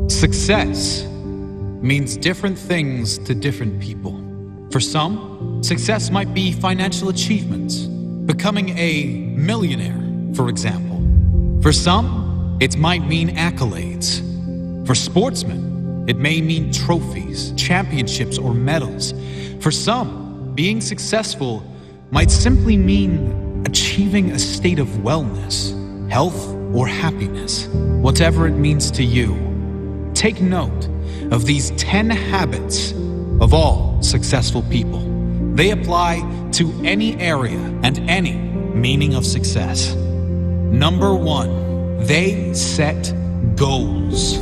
Success means different things to different people. For some, success might be financial achievements, becoming a millionaire, for example. For some, it might mean accolades. For sportsmen, it may mean trophies, championships, or medals. For some, being successful might simply mean achieving a state of wellness, health, or happiness. Whatever it means to you, take note of these 10 habits of all successful people. They apply to any area and any meaning of success. Number 1, they set goals.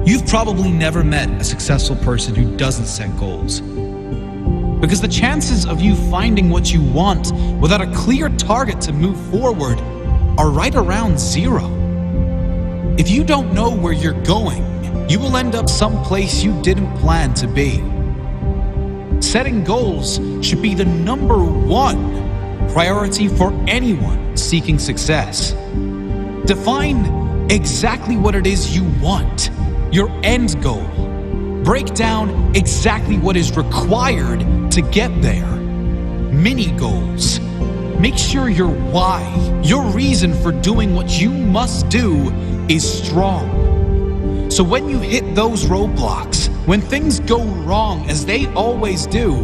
You've probably never met a successful person who doesn't set goals, because the chances of you finding what you want without a clear target to move forward are right around 0. If you don't know where you're going, you will end up someplace you didn't plan to be. Setting goals should be the number 1 priority for anyone seeking success. Define exactly what it is you want, your end goal. Break down exactly what is required to get there. Mini goals. Make sure your why, your reason for doing what you must do, is strong. So when you hit those roadblocks, when things go wrong as they always do,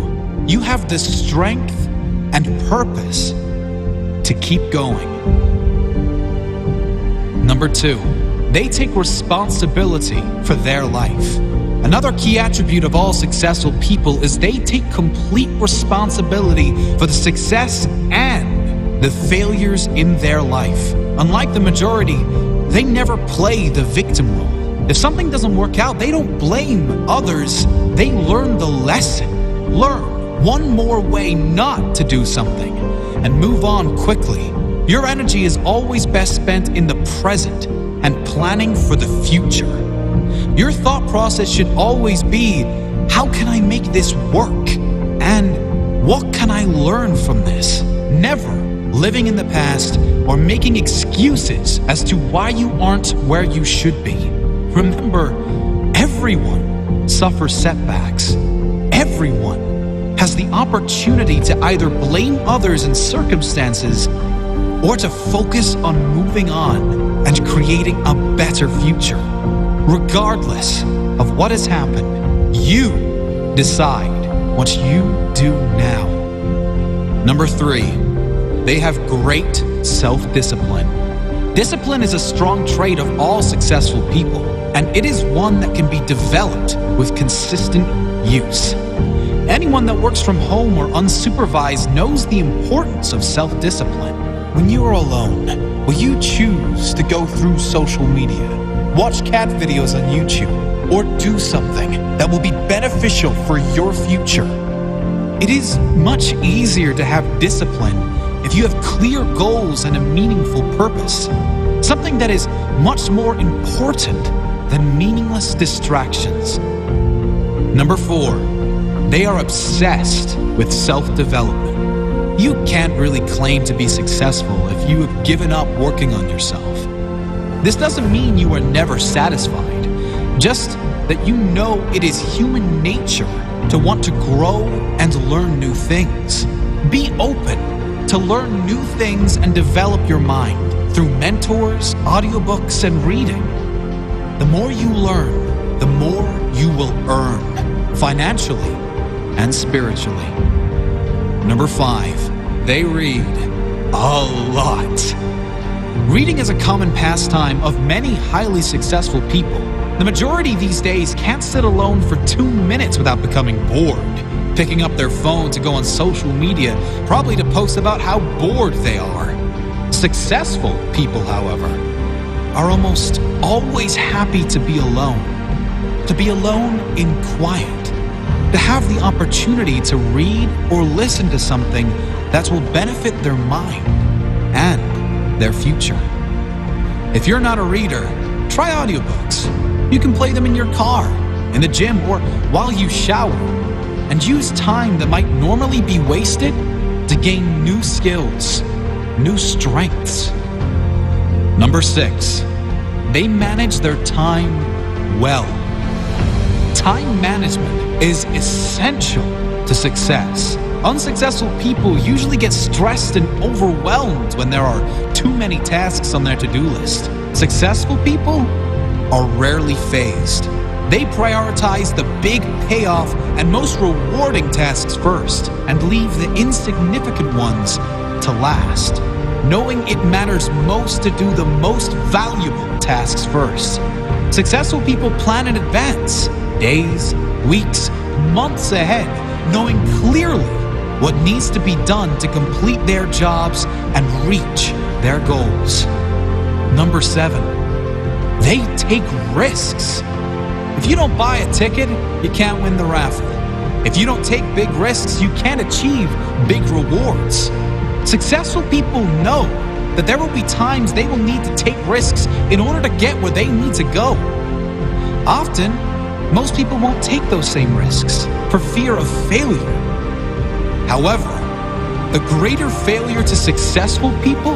you have the strength and purpose to keep going. Number 2, they take responsibility for their life. Another key attribute of all successful people is they take complete responsibility for the success and the failures in their life. Unlike the majority, they never play the victim role. If something doesn't work out, they don't blame others. They learn the lesson. Learn one more way not to do something and move on quickly. Your energy is always best spent in the present and planning for the future. Your thought process should always be, how can I make this work? And what can I learn from this? Never living in the past or making excuses as to why you aren't where you should be. Remember, everyone suffers setbacks. Everyone has the opportunity to either blame others and circumstances or to focus on moving on and creating a better future. Regardless of what has happened, you decide what you do now. Number 3, they have great self-discipline. Discipline is a strong trait of all successful people, and it is one that can be developed with consistent use. Anyone that works from home or unsupervised knows the importance of self-discipline. When you are alone, will you choose to go through social media, watch cat videos on YouTube, or do something that will be beneficial for your future? It is much easier to have discipline if you have clear goals and a meaningful purpose, something that is much more important than meaningless distractions. Number 4, they are obsessed with self-development. You can't really claim to be successful if you have given up working on yourself. This doesn't mean you are never satisfied, just that you know it is human nature to want to grow and learn new things. Be open to learn new things and develop your mind through mentors, audiobooks, and reading. The more you learn, the more you will earn, financially and spiritually. Number 5, they read a lot. Reading is a common pastime of many highly successful people. The majority these days can't sit alone for 2 minutes without becoming bored, picking up their phone to go on social media, probably to post about how bored they are. Successful people, however, are almost always happy to be alone in quiet, to have the opportunity to read or listen to something that will benefit their mind and their future. If you're not a reader, try audiobooks. You can play them in your car, in the gym, or while you shower, and use time that might normally be wasted to gain new skills, new strengths. Number 6, they manage their time well. Time management is essential to success. Unsuccessful people usually get stressed and overwhelmed when there are too many tasks on their to-do list. Successful people are rarely phased. They prioritize the big payoff and most rewarding tasks first and leave the insignificant ones to last, knowing it matters most to do the most valuable tasks first. Successful people plan in advance, days, weeks, months ahead, knowing clearly what needs to be done to complete their jobs and reach their goals. Number 7, they take risks. If you don't buy a ticket, you can't win the raffle. If you don't take big risks, you can't achieve big rewards. Successful people know that there will be times they will need to take risks in order to get where they need to go. Often, most people won't take those same risks for fear of failure. However, the greater failure to successful people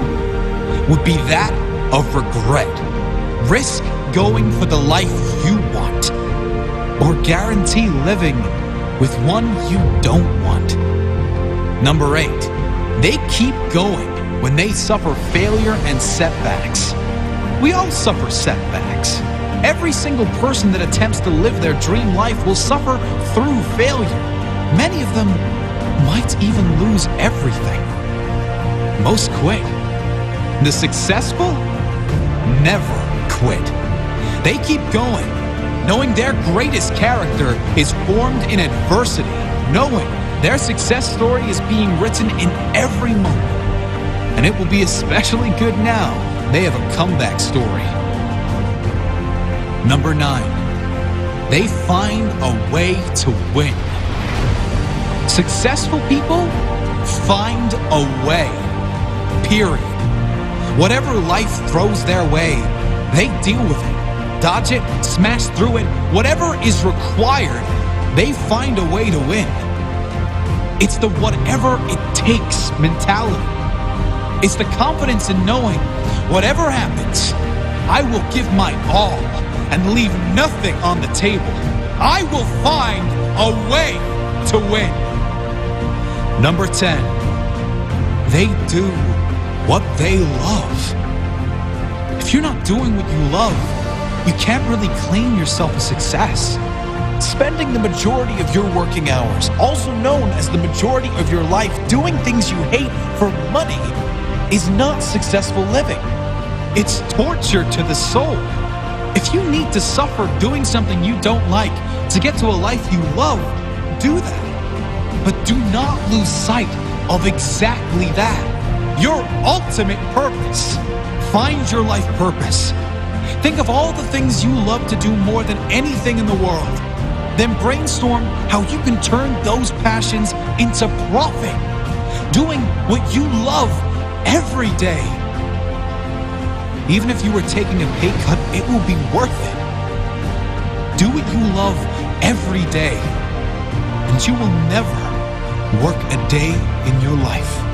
would be that of regret. Risk going for the life you want, or guarantee living with one you don't want. Number 8, they keep going when they suffer failure and setbacks. We all suffer setbacks. Every single person that attempts to live their dream life will suffer through failure. Many of them might even lose everything. Most quit. The successful never quit. They keep going, knowing their greatest character is formed in adversity, knowing their success story is being written in every moment. And it will be especially good now they have a comeback story. Number 9, they find a way to win. Successful people find a way, period. Whatever life throws their way, they deal with it, dodge it, smash through it. Whatever is required, they find a way to win. It's the whatever it takes mentality. It's the confidence in knowing whatever happens, I will give my all and leave nothing on the table. I will find a way to win. Number 10, they do what they love. If you're not doing what you love, you can't really claim yourself a success. Spending the majority of your working hours, also known as the majority of your life, doing things you hate for money is not successful living. It's torture to the soul. If you need to suffer doing something you don't like to get to a life you love, do that. But do not lose sight of exactly that. Your ultimate purpose. Find your life purpose. Think of all the things you love to do more than anything in the world. Then brainstorm how you can turn those passions into profit. Doing what you love every day. Even if you were taking a pay cut, it will be worth it. Do what you love every day, and you will never work a day in your life.